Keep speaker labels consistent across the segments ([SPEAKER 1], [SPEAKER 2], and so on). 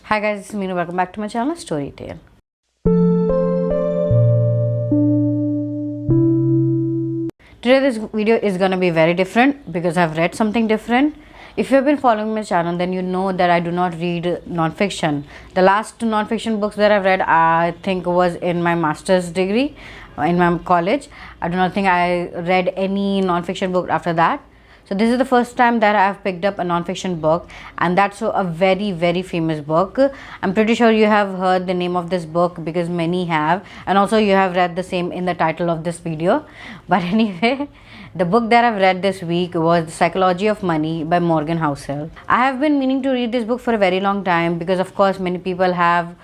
[SPEAKER 1] Hi guys, this is Meenu. Welcome back to my channel Storytale. Today this video is gonna be very different because I've read something different. If you've been following my channel, then you know that I do not read non-fiction. The last non-fiction books that I've read, I think, was in my master's degree in my college. I do not think I read any non-fiction book after that. So this is the first time that I've picked up a non-fiction book, and that's a very famous book. I'm pretty sure you have heard the name of this book because many have, and also you have read the same in the title of this video. But anyway, the book that I've read this week was The Psychology of Money by Morgan Housel. I have been meaning to read this book for a very long time because of course many people have,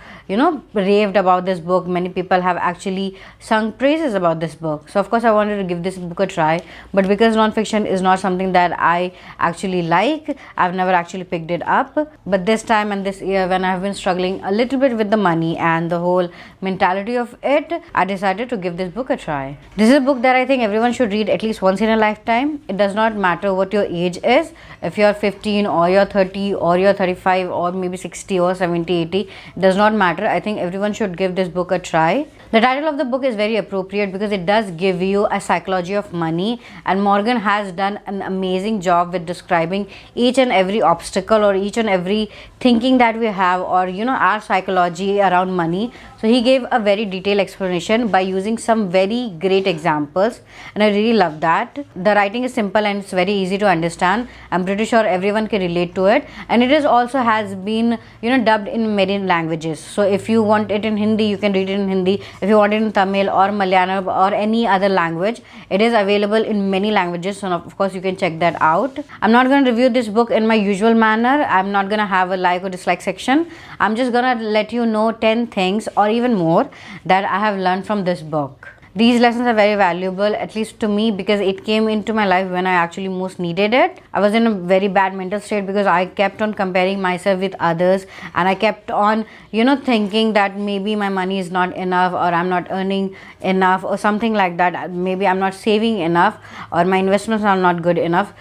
[SPEAKER 1] raved about this book. Many people have actually sung praises about this book. So of course I wanted to give this book a try. But because non-fiction is not something that I actually like, I've never actually picked it up. But this time and this year, when I've been struggling a little bit with the money and the whole mentality of it, I decided to give this book a try. This is a book that I think everyone should read at least once in a lifetime. It does not matter what your age is. If you're 15 or you're 30 or you're 35 or maybe 60 or 70, 80, it does not matter. I think everyone should give this book a try. The title of the book is very appropriate because it does give you a psychology of money, and Morgan has done an amazing job with describing each and every obstacle or each and every thinking that we have, or our psychology around money. So he gave a very detailed explanation by using some very great examples, and I really love that. The writing is simple and it's very easy to understand. I'm pretty sure everyone can relate to it, and it is also has been dubbed in many languages. So if you want it in Hindi, you can read it in Hindi. If you want it in Tamil or Malayalam or any other language, it is available in many languages. So of course you can check that out. I'm not going to review this book in my usual manner. I'm not going to have a like or dislike section. I'm just going to let you know 10 things or even more that I have learned from this book. These lessons are very valuable, at least to me, because it came into my life when I actually most needed it. I was in a very bad mental state because I kept on comparing myself with others, and I kept on, thinking that maybe my money is not enough, or I'm not earning enough, or something like that. Maybe I'm not saving enough, or my investments are not good enough.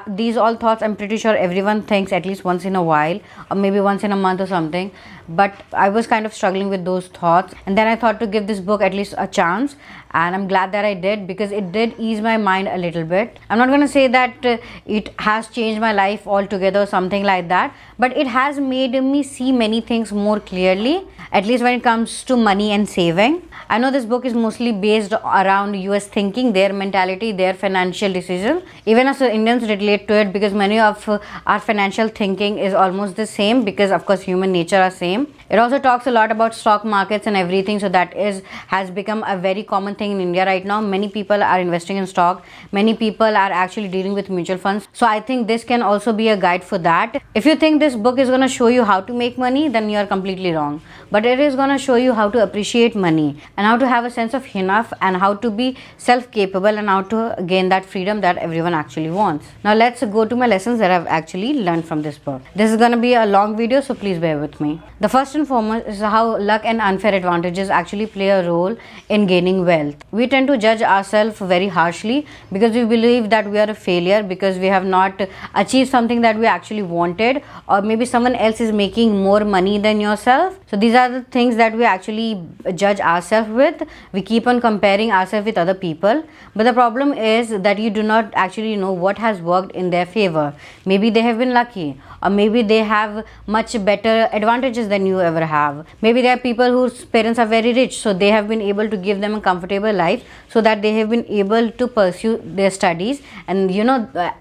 [SPEAKER 1] These all thoughts, I'm pretty sure everyone thinks at least once in a while, or maybe once in a month or something. But I was kind of struggling with those thoughts, and then I thought to give this book at least a chance, and I'm glad that I did because it did ease my mind a little bit. I'm not going to say that it has changed my life altogether or something like that, but it has made me see many things more clearly, at least when it comes to money and saving. I know this book is mostly based around US thinking, their mentality, their financial decision. Even as Indians relate to it because many of our financial thinking is almost the same because of course human nature are same. It also talks a lot about stock markets and everything, so that has become a very common thing in India right now. Many people are investing in stock. Many people are actually dealing with mutual funds. So I think this can also be a guide for that. If you think this book is going to show you how to make money, then you are completely wrong. But it is going to show you how to appreciate money and how to have a sense of enough and how to be self-capable and how to gain that freedom that everyone actually wants. Now let's go to my lessons that I've actually learned from this book. This is going to be a long video, so please bear with me. The first and foremost is how luck and unfair advantages actually play a role in gaining wealth. We tend to judge ourselves very harshly because we believe that we are a failure because we have not achieved something that we actually wanted, or maybe someone else is making more money than yourself. So these are the things that we actually judge ourselves with. We keep on comparing ourselves with other people, but the problem is that you do not actually know what has worked in their favor. Maybe they have been lucky, or maybe they have much better advantages than you ever have. Maybe there are people whose parents are very rich, so they have been able to give them a comfortable life so that they have been able to pursue their studies and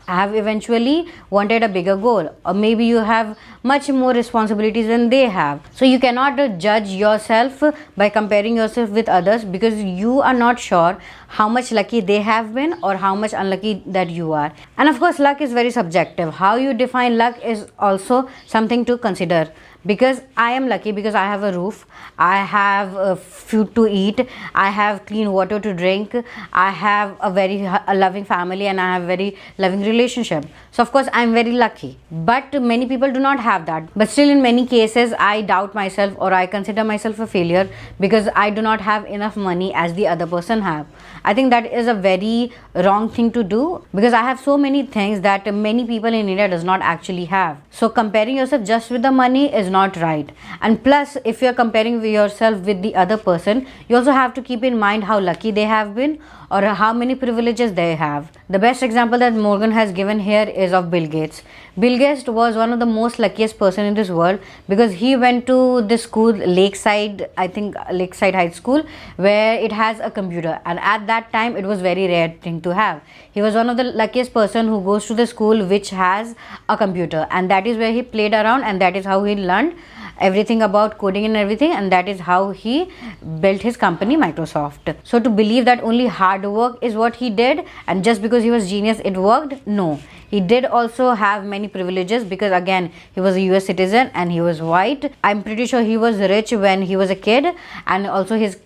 [SPEAKER 1] have eventually wanted a bigger goal. Or maybe you have much more responsibilities than they have. So you cannot judge yourself by comparing yourself with others because you are not sure how much lucky they have been or how much unlucky that you are. And of course luck is very subjective. How you define luck is also something to consider. Because I am lucky because I have a roof, I have food to eat, I have clean water to drink, I have a very loving family, and I have a very loving relationship. So of course I am very lucky. But many people do not have that. But still in many cases I doubt myself, or I consider myself a failure because I do not have enough money as the other person have. I think that is a very wrong thing to do because I have so many things that many people in India does not actually have. So comparing yourself just with the money is not right. And plus, if you're comparing yourself with the other person, you also have to keep in mind how lucky they have been or how many privileges they have. The best example that Morgan has given here is of Bill Gates. Bill Gates was one of the most luckiest person in this world because he went to the school, Lakeside, I think Lakeside High School, where it has a computer, and at that time it was very rare thing to have. He was one of the luckiest person who goes to the school which has a computer, and that is where he played around, and that is how he learned everything about coding and everything, and that is how he built his company Microsoft. So to believe that only hard work is what he did and just because he was genius it worked, no. He did also have many privileges because again he was a US citizen and he was white. I'm pretty sure he was rich when he was a kid, and also his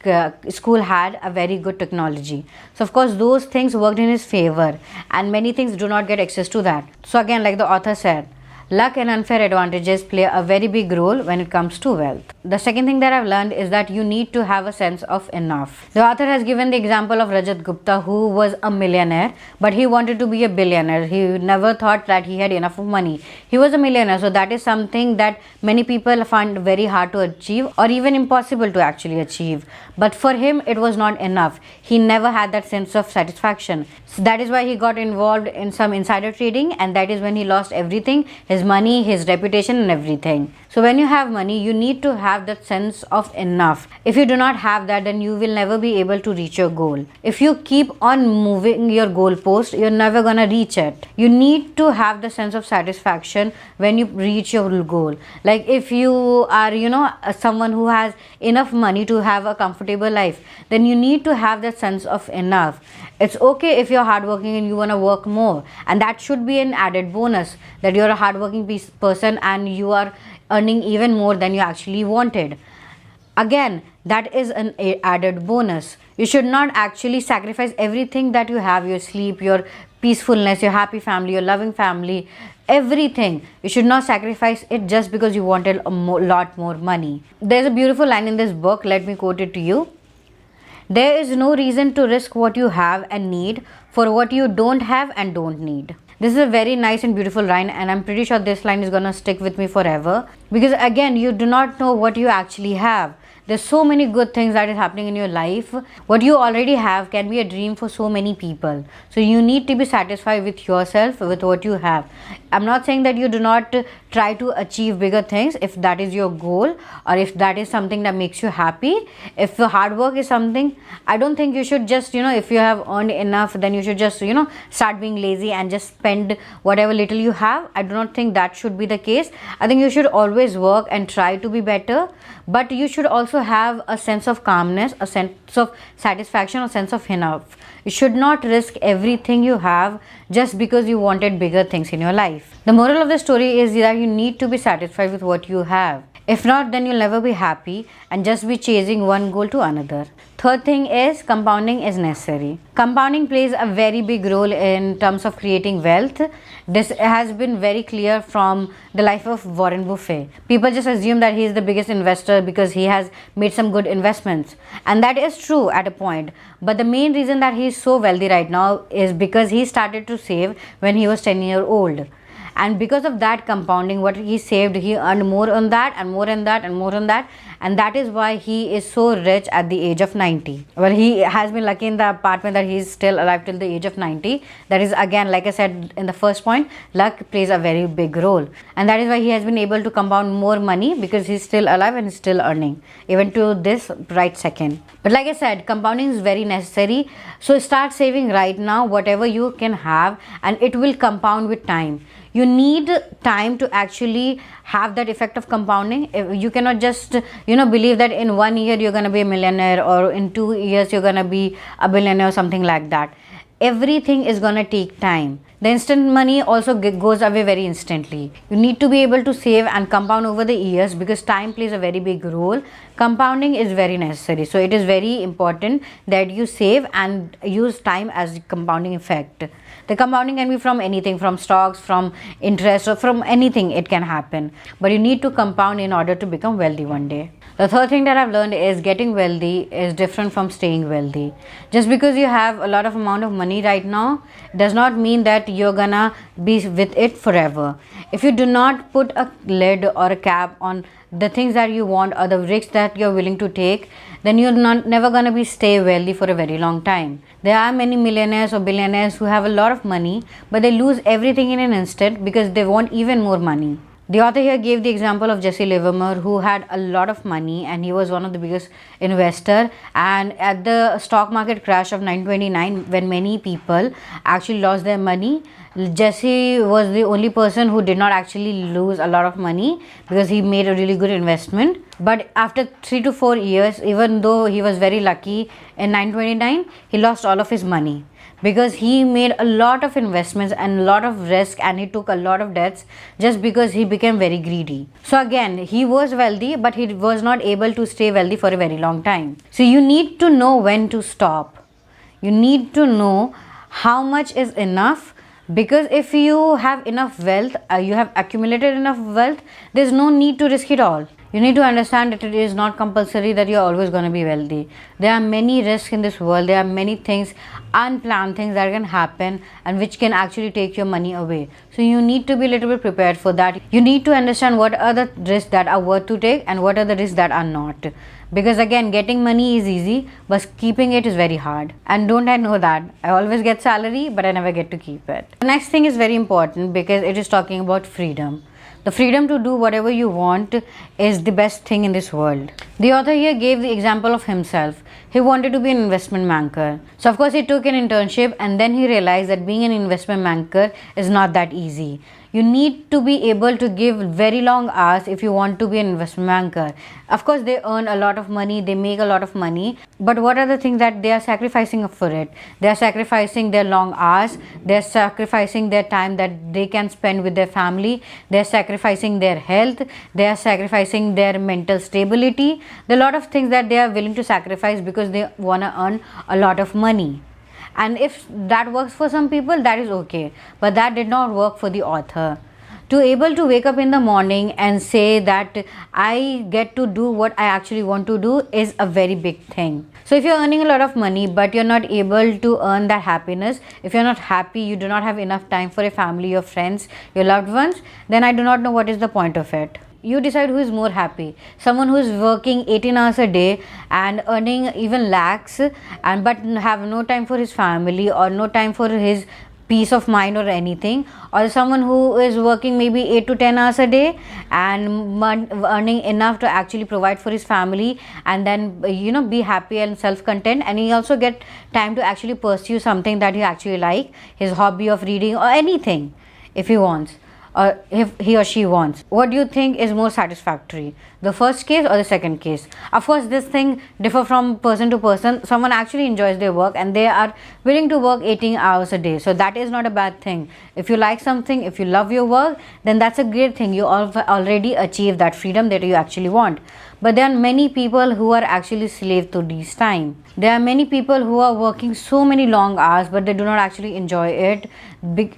[SPEAKER 1] school had a very good technology. So of course those things worked in his favor, and many things do not get access to that. So again, like the author said, luck and unfair advantages play a very big role when it comes to wealth. The second thing that I've learned is that you need to have a sense of enough. The author has given the example of Rajat Gupta, who was a millionaire, but he wanted to be a billionaire. He never thought that he had enough money. He was a millionaire, so that is something that many people find very hard to achieve or even impossible to actually achieve. But for him, it was not enough. He never had that sense of satisfaction. So that is why he got involved in some insider trading, and that is when he lost everything, his money, his reputation and everything. So when you have money, you need to have that sense of enough. If you do not have that, then you will never be able to reach your goal. If you keep on moving your goalpost, you're never gonna reach it. You need to have the sense of satisfaction when you reach your goal. Like if you are, someone who has enough money to have a comfortable life, then you need to have that sense of enough. It's okay if you're hardworking and you want to work more, and that should be an added bonus that you're a hardworking person and you are earning even more than you actually wanted. Again, that is an added bonus. You should not actually sacrifice everything that you have, your sleep, your peacefulness, your happy family, your loving family, everything. You should not sacrifice it just because you wanted a lot more money. There's a beautiful line in this book. Let me quote it to you. There is no reason to risk what you have and need for what you don't have and don't need. This is a very nice and beautiful line, and I'm pretty sure this line is gonna stick with me forever because again, you do not know what you actually have. There's so many good things that is happening in your life. What you already have can be a dream for so many people. So you need to be satisfied with yourself, with what you have. I'm not saying that you do not try to achieve bigger things if that is your goal or if that is something that makes you happy. If hard work is something, I don't think you should just, if you have earned enough, then you should just, start being lazy and just spend whatever little you have. I do not think that should be the case. I think you should always work and try to be better, but you should also have a sense of calmness, a sense of satisfaction, a sense of enough. You should not risk everything you have just because you wanted bigger things in your life. The moral of the story is that you need to be satisfied with what you have. If not, then you'll never be happy and just be chasing one goal to another. Third thing is compounding is necessary. Compounding plays a very big role in terms of creating wealth. This has been very clear from the life of Warren Buffett. People just assume that he is the biggest investor because he has made some good investments. And that is true at a point. But the main reason that he is so wealthy right now is because he started to save when he was 10 years old. And because of that compounding, what he saved, he earned more on that and more on that and more on that. And that is why he is so rich at the age of 90. Well, he has been lucky in the apartment that he is still alive till the age of 90. That is, again, like I said in the first point, luck plays a very big role. And that is why he has been able to compound more money because he's still alive and he's still earning, even to this right second. But like I said, compounding is very necessary. So start saving right now, whatever you can have, and it will compound with time. You need time to actually have that effect of compounding. You cannot just believe that in 1 year you're going to be a millionaire or in 2 years you're going to be a billionaire or something like that. Everything is going to take time. The instant money also goes away very instantly. You need to be able to save and compound over the years because time plays a very big role. Compounding is very necessary. So it is very important that you save and use time as the compounding effect. The compounding can be from anything, from stocks, from interest, or from anything it can happen. But you need to compound in order to become wealthy one day. The third thing that I've learned is getting wealthy is different from staying wealthy. Just because you have a lot of amount of money right now does not mean that that you're gonna be with it forever. If you do not put a lid or a cap on the things that you want or the risks that you're willing to take, then you're not never gonna be stay wealthy for a very long time. There are many millionaires or billionaires who have a lot of money, but they lose everything in an instant because they want even more money. The author here gave the example of Jesse Livermore, who had a lot of money and he was one of the biggest investor. And at the stock market crash of 1929, when many people actually lost their money, Jesse was the only person who did not actually lose a lot of money because he made a really good investment. But after 3 to 4 years, even though he was very lucky in 1929, he lost all of his money because he made a lot of investments and a lot of risk, and he took a lot of debts just because he became very greedy. So again, he was wealthy, but he was not able to stay wealthy for a very long time. So you need to know when to stop. You need to know how much is enough, because if you have enough wealth, you have accumulated enough wealth, there's no need to risk it all. You need to understand that it is not compulsory that you're always going to be wealthy. There are many risks in this world. There are many things, unplanned things that can happen and which can actually take your money away. So you need to be a little bit prepared for that. You need to understand what are the risks that are worth to take and what are the risks that are not. Because again, getting money is easy, but keeping it is very hard. And don't I know that? I always get salary, but I never get to keep it. The next thing is very important because it is talking about freedom. The freedom to do whatever you want is the best thing in this world. The author here gave the example of himself. He wanted to be an investment banker. So of course he took an internship, and then he realized that being an investment banker is not that easy. You need to be able to give very long hours if you want to be an investment banker. Of course, they earn a lot of money, they make a lot of money, but what are the things that they are sacrificing for it? They are sacrificing their long hours, they are sacrificing their time that they can spend with their family, they are sacrificing their health, they are sacrificing their mental stability. There are a lot of things that they are willing to sacrifice because they want to earn a lot of money. And if that works for some people, that is okay, but that did not work for the author. To able to wake up in the morning and say that I get to do what I actually want to do is a very big thing. So if you're earning a lot of money but you're not able to earn that happiness, if you're not happy, you do not have enough time for a family, your friends, your loved ones, then I do not know what is the point of it. You decide who is more happy. Someone who is working 18 hours a day and earning even lakhs and but have no time for his family or no time for his peace of mind or anything, or someone who is working maybe 8 to 10 hours a day and earning enough to actually provide for his family and then be happy and self-content, and he also get time to actually pursue something that he actually like, his hobby of reading or anything if he wants, or if he or she wants. What do you think is more satisfactory, the first case or the second case? Of course, this thing differ from person to person. Someone actually enjoys their work and they are willing to work 18 hours a day, so that is not a bad thing. If you like something, if you love your work, then that's a great thing. You already achieve that freedom that you actually want. But there are many people who are actually slave to this time. There are many people who are working so many long hours but they do not actually enjoy it,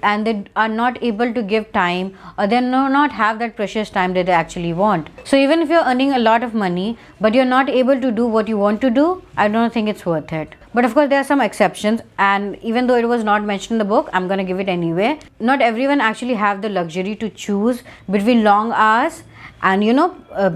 [SPEAKER 1] and they are not able to give time, or they do not have that precious time that they actually want. So even if you're earning a lot of money but you're not able to do what you want to do, I don't think it's worth it. But of course there are some exceptions, and even though it was not mentioned in the book, I'm gonna give it anyway. Not everyone actually have the luxury to choose between long hours and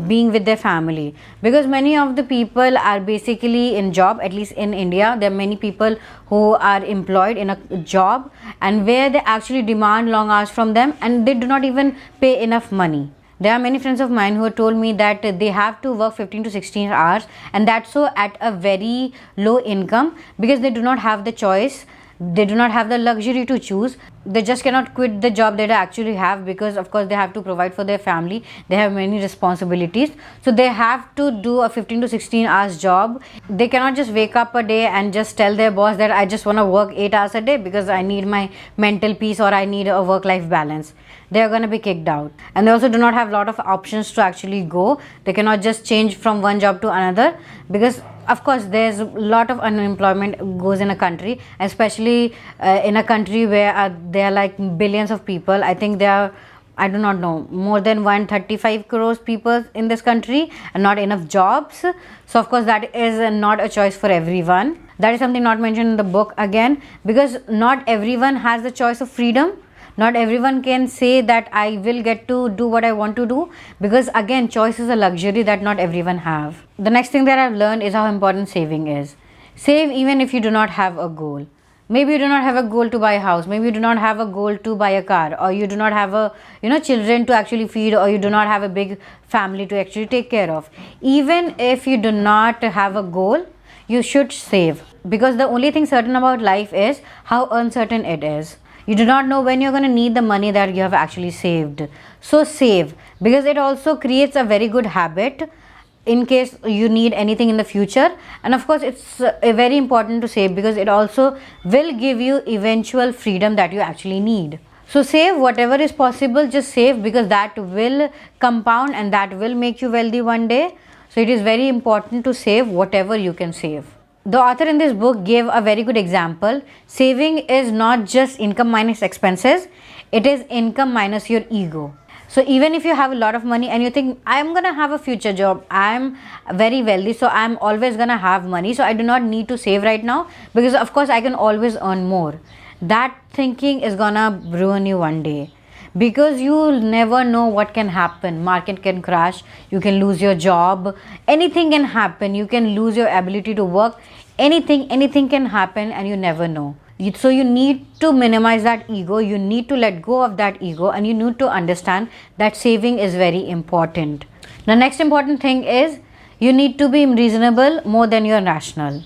[SPEAKER 1] being with their family, because many of the people are basically in job. At least in India, there are many people who are employed in a job and where they actually demand long hours from them and they do not even pay enough money. There are many friends of mine who have told me that they have to work 15 to 16 hours, and that's so at a very low income because they do not have the choice. They do not have the luxury to choose. They just cannot quit the job that they actually have, because of course they have to provide for their family. They have many responsibilities, so they have to do a 15 to 16 hours job. They cannot just wake up a day and just tell their boss that I just want to work 8 hours a day because I need my mental peace or I need a work-life balance. They are going to be kicked out, and they also do not have a lot of options to actually go. They cannot just change from one job to another, because of course there's a lot of unemployment goes in a country, especially in a country where there are like billions of people. I think there are, I do not know, more than 135 crores people in this country and not enough jobs. So of course that is not a choice for everyone. That is something not mentioned in the book again, because not everyone has the choice of freedom. Not everyone can say that I will get to do what I want to do, because again, choice is a luxury that not everyone have. The next thing that I've learned is how important saving is. Save even if you do not have a goal. Maybe you do not have a goal to buy a house, maybe you do not have a goal to buy a car, or you do not have a children to actually feed, or you do not have a big family to actually take care of. Even if you do not have a goal, you should save, because the only thing certain about life is how uncertain it is. You do not know when you're going to need the money that you have actually saved. So save, because it also creates a very good habit in case you need anything in the future. And of course, it's very important to save, because it also will give you eventual freedom that you actually need. So save whatever is possible, just save, because that will compound and that will make you wealthy one day. So it is very important to save whatever you can save. The author in this book gave a very good example. Saving is not just income minus expenses, it is income minus your ego. So even if you have a lot of money and you think, I'm gonna have a future job, I'm very wealthy, so I'm always gonna have money, so I do not need to save right now, because of course I can always earn more. That thinking is gonna ruin you one day, because you'll never know what can happen. Market can crash, you can lose your job, anything can happen, you can lose your ability to work, anything can happen, and you never know. So you need to minimize that ego, you need to let go of that ego, and you need to understand that saving is very important. The next important thing is you need to be reasonable more than you're rational.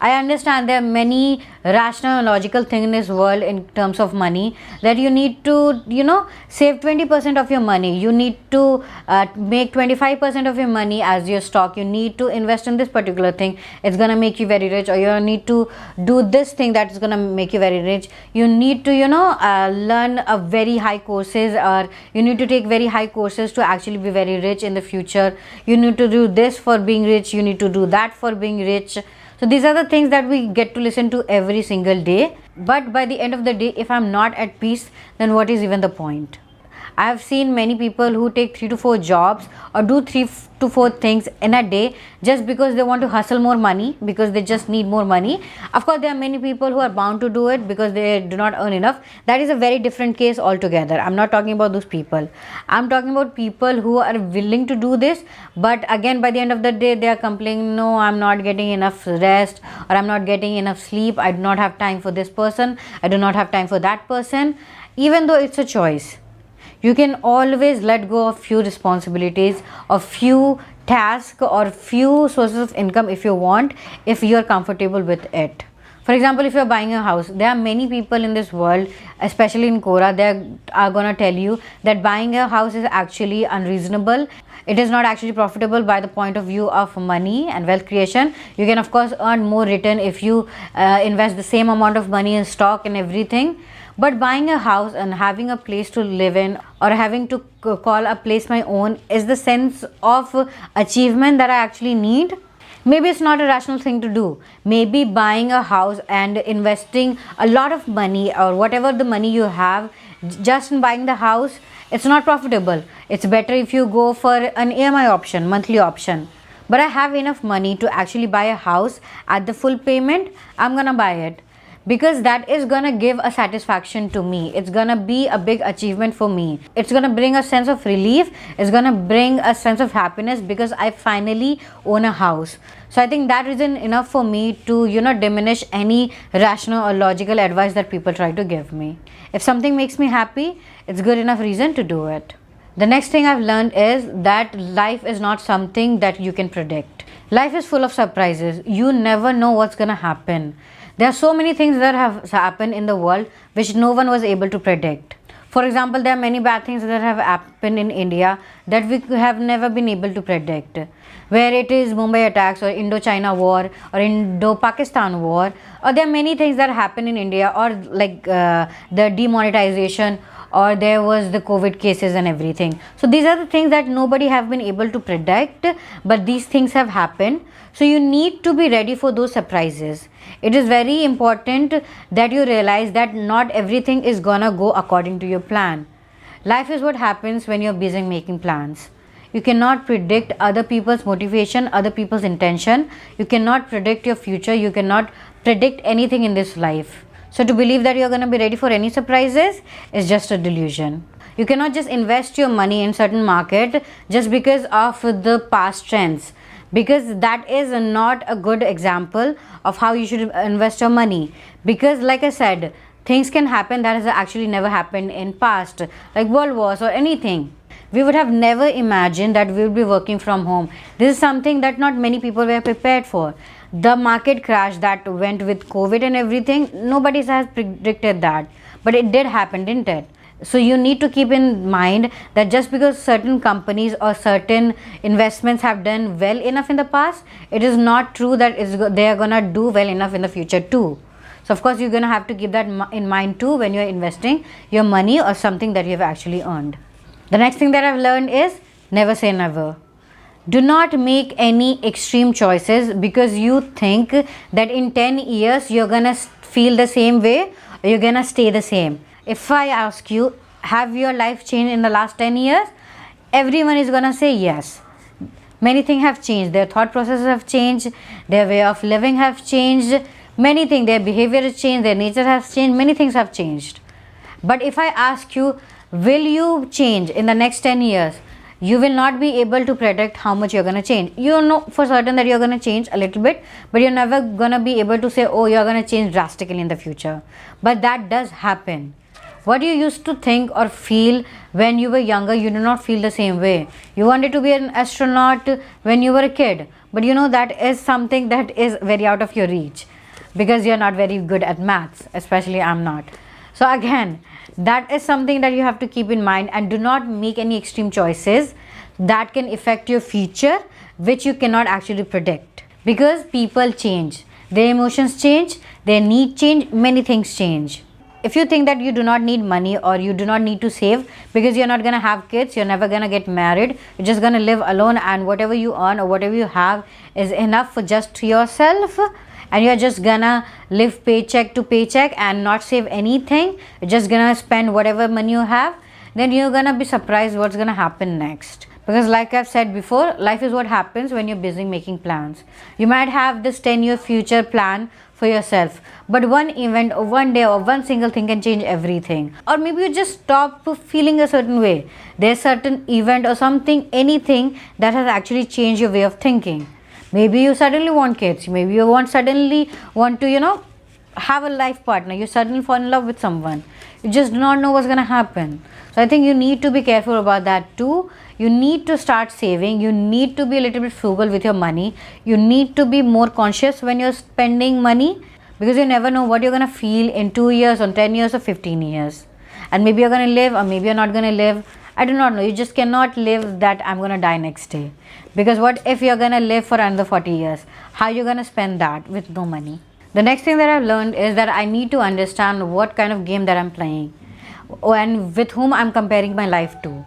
[SPEAKER 1] I understand there are many rational and logical things in this world in terms of money, that you need to, save 20% of your money. You need to make 25% of your money as your stock. You need to invest in this particular thing. It's going to make you very rich. Or you need to do this thing that is going to make you very rich. You need to, learn a very high courses, or you need to take very high courses to actually be very rich in the future. You need to do this for being rich. You need to do that for being rich. So these are the things that we get to listen to every single day. But by the end of the day, if I'm not at peace, then what is even the point? I have seen many people who take 3 to 4 jobs or do 3 to 4 things in a day just because they want to hustle more money, because they just need more money. Of course, there are many people who are bound to do it because they do not earn enough. That is a very different case altogether. I'm not talking about those people. I'm talking about people who are willing to do this, but again, by the end of the day, they are complaining, no, I'm not getting enough rest, or I'm not getting enough sleep. I do not have time for this person. I do not have time for that person. Even though it's a choice, you can always let go of few responsibilities, or few tasks, or few sources of income if you want, if you are comfortable with it. For example, if you are buying a house, there are many people in this world, especially in Quora, they are gonna tell you that buying a house is actually unreasonable. It is not actually profitable by the point of view of money and wealth creation. You can of course earn more return if you invest the same amount of money in stock and everything. But buying a house and having a place to live in, or having to call a place my own, is the sense of achievement that I actually need. Maybe it's not a rational thing to do. Maybe buying a house and investing a lot of money, or whatever the money you have, just in buying the house, it's not profitable. It's better if you go for an EMI option, monthly option. But I have enough money to actually buy a house at the full payment, I'm gonna buy it, because that is gonna give a satisfaction to me. It's gonna be a big achievement for me. It's gonna bring a sense of relief. It's gonna bring a sense of happiness, because I finally own a house. So I think that isn't enough for me to diminish any rational or logical advice that people try to give me. If something makes me happy, it's good enough reason to do it. The next thing I've learned is that life is not something that you can predict. Life is full of surprises. You never know what's gonna happen. There are so many things that have happened in the world which no one was able to predict. For example, there are many bad things that have happened in India that we have never been able to predict. Where it is Mumbai attacks, or Indo-China war, or Indo-Pakistan war, or there are many things that happen in India, or like the demonetization, or there was the COVID cases and everything. So these are the things that nobody have been able to predict, but these things have happened. So you need to be ready for those surprises. It is very important that you realize that not everything is gonna go according to your plan. Life is what happens when you're busy making plans. You cannot predict other people's motivation, other people's intention. You cannot predict your future. You cannot predict anything in this life. So to believe that you're going to be ready for any surprises is just a delusion. You cannot just invest your money in certain market just because of the past trends, because that is not a good example of how you should invest your money. Because like I said, things can happen that has actually never happened in past, like world wars or anything. We would have never imagined that we would be working from home. This is something that not many people were prepared for. The market crash that went with COVID and everything, nobody has predicted that, but it did happen, didn't it? So you need to keep in mind that just because certain companies or certain investments have done well enough in the past, it is not true that they are gonna do well enough in the future too. So of course you're gonna have to keep that in mind too when you're investing your money or something that you have actually earned. The next thing that I've learned is never say never. Do not make any extreme choices because you think that in 10 years you're gonna feel the same way or you're gonna stay the same. If I ask you, have your life changed in the last 10 years? Everyone is gonna say yes. Many things have changed. Their thought processes have changed. Their way of living have changed. Many things. Their behavior has changed. Their nature has changed. Many things have changed. But if I ask you, will you change in the next 10 years? You will not be able to predict how much you're going to change. You know for certain that you're going to change a little bit, but you're never going to be able to say, oh, you're going to change drastically in the future. But that does happen. What you used to think or feel when you were younger, you do not feel the same way. You wanted to be an astronaut when you were a kid, but you know that is something that is very out of your reach because you're not very good at maths, especially I'm not. So again, that is something that you have to keep in mind, and do not make any extreme choices that can affect your future, which you cannot actually predict, because people change, their emotions change, their need change, many things change. If you think that you do not need money or you do not need to save because you're not going to have kids, you're never going to get married, you're just going to live alone, and whatever you earn or whatever you have is enough for just yourself, and you're just gonna live paycheck to paycheck and not save anything, you're just gonna spend whatever money you have, then you're gonna be surprised what's gonna happen next. Because like I've said before, life is what happens when you're busy making plans. You might have this 10-year future plan for yourself, but one event or one day or one single thing can change everything. Or maybe you just stop feeling a certain way. There's certain event or something, anything that has actually changed your way of thinking. Maybe you suddenly want kids. Maybe you suddenly want to, have a life partner. You suddenly fall in love with someone. You just do not know what's going to happen. So I think you need to be careful about that too. You need to start saving. You need to be a little bit frugal with your money. You need to be more conscious when you're spending money, because you never know what you're going to feel in 2 years or 10 years or 15 years. And maybe you're going to live or maybe you're not going to live. I do not know. You just cannot live that I'm going to die next day. Because what if you're going to live for another 40 years? How are you going to spend that with no money? The next thing that I've learned is that I need to understand what kind of game that I'm playing and with whom I'm comparing my life to.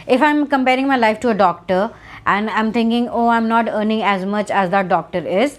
[SPEAKER 1] If I'm comparing my life to a doctor and I'm thinking, oh, I'm not earning as much as that doctor is,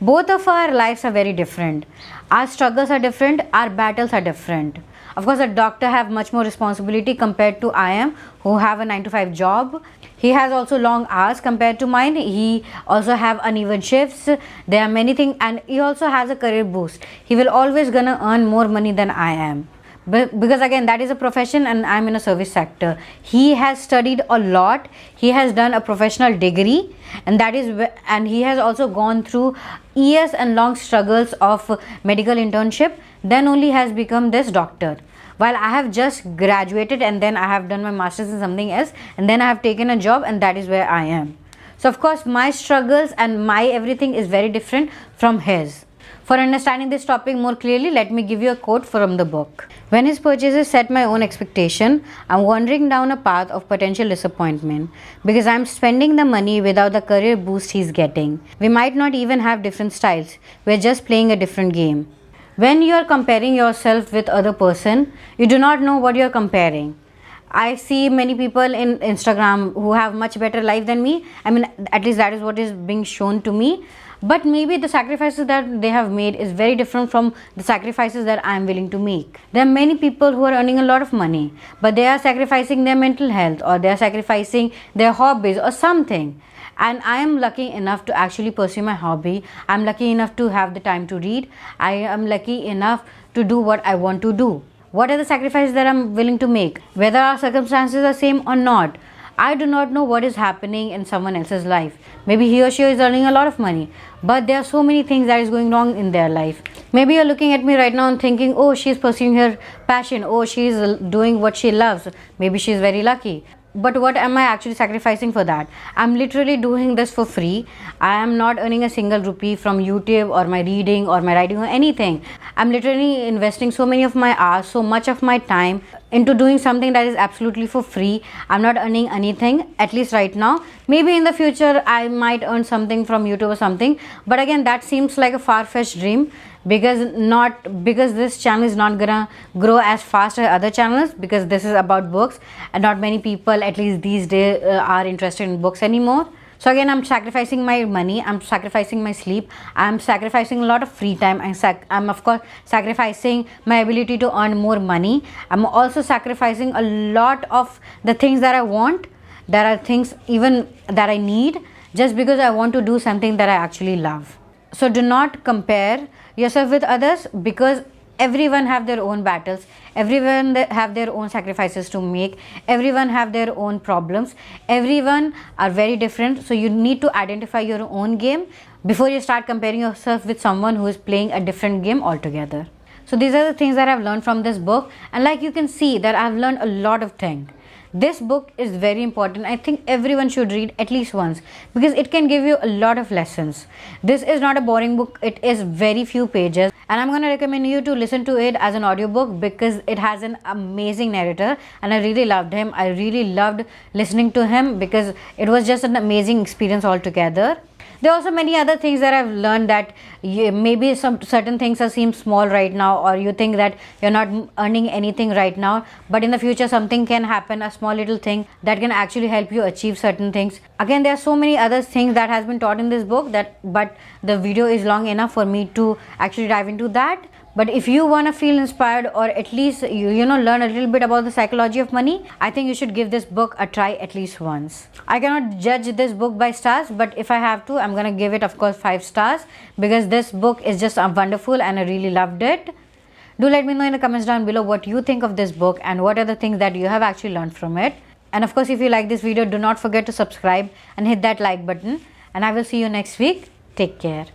[SPEAKER 1] both of our lives are very different. Our struggles are different, our battles are different. Of course, a doctor have much more responsibility compared to I am, who have a 9-to-5 job. He has also long hours compared to mine. He also have uneven shifts. There are many things, and he also has a career boost. He will always gonna earn more money than I am. But because again, that is a profession and I'm in a service sector. He has studied a lot. He has done a professional degree, and he has also gone through years and long struggles of medical internship. Then only has become this doctor. While I have just graduated and then I have done my master's in something else, and then I have taken a job, and that is where I am. So of course my struggles and my everything is very different from his. For understanding this topic more clearly, let me give you a quote from the book. When his purchases set my own expectation, I'm wandering down a path of potential disappointment because I'm spending the money without the career boost he's getting. We might not even have different styles. We're just playing a different game. When you are comparing yourself with other person, you do not know what you're comparing. I see many people in Instagram who have much better life than me. I mean, at least that is what is being shown to me. But maybe the sacrifices that they have made is very different from the sacrifices that I am willing to make. There are many people who are earning a lot of money, but they are sacrificing their mental health, or they are sacrificing their hobbies or something. and I am lucky enough to actually pursue my hobby. I'm lucky enough to have the time to read. I am lucky enough to do what I want to do. What are the sacrifices that I'm willing to make? Whether our circumstances are same or not, I do not know what is happening in someone else's life. Maybe he or she is earning a lot of money, but there are so many things that is going wrong in their life. Maybe you're looking at me right now and thinking, oh, she's pursuing her passion, oh, she's doing what she loves. Maybe she's very lucky. But what am I actually sacrificing for that? I'm literally doing this for free. I am not earning a single rupee from YouTube or my reading or my writing or anything. I'm literally investing so many of my hours, so much of my time into doing something that is absolutely for free. I'm not earning anything, at least right now. Maybe in the future I might earn something from YouTube or something, but again, that seems like a far-fetched dream, because this channel is not gonna grow as fast as other channels, because this is about books and not many people, at least these days, are interested in books anymore. So again, I'm sacrificing my money, I'm sacrificing my sleep, I'm sacrificing a lot of free time, I'm of course sacrificing my ability to earn more money. I'm also sacrificing a lot of the things that I want. There are things even that I need, just because I want to do something that I actually love. So do not compare yourself with others, because everyone have their own battles, everyone have their own sacrifices to make, everyone have their own problems, everyone are very different. So you need to identify your own game before you start comparing yourself with someone who is playing a different game altogether. So these are the things that I've learned from this book, and like you can see that I've learned a lot of things. This book is very important. I think everyone should read at least once, because it can give you a lot of lessons. This is not a boring book. It is very few pages, and I'm going to recommend you to listen to it as an audiobook, because it has an amazing narrator and I really loved him. I really loved listening to him because it was just an amazing experience altogether. There are also many other things that I've learned, that maybe some certain things seem small right now, or you think that you're not earning anything right now, but in the future something can happen, a small little thing that can actually help you achieve certain things. Again, there are so many other things that has been taught in this book, but the video is long enough for me to actually dive into that. But if you want to feel inspired, or at least learn a little bit about the psychology of money, I think you should give this book a try at least once. I cannot judge this book by stars, but if I have to, I'm going to give it, of course, 5 stars, because this book is just wonderful and I really loved it. Do let me know in the comments down below what you think of this book and what are the things that you have actually learned from it. And of course, if you like this video, do not forget to subscribe and hit that like button. And I will see you next week. Take care.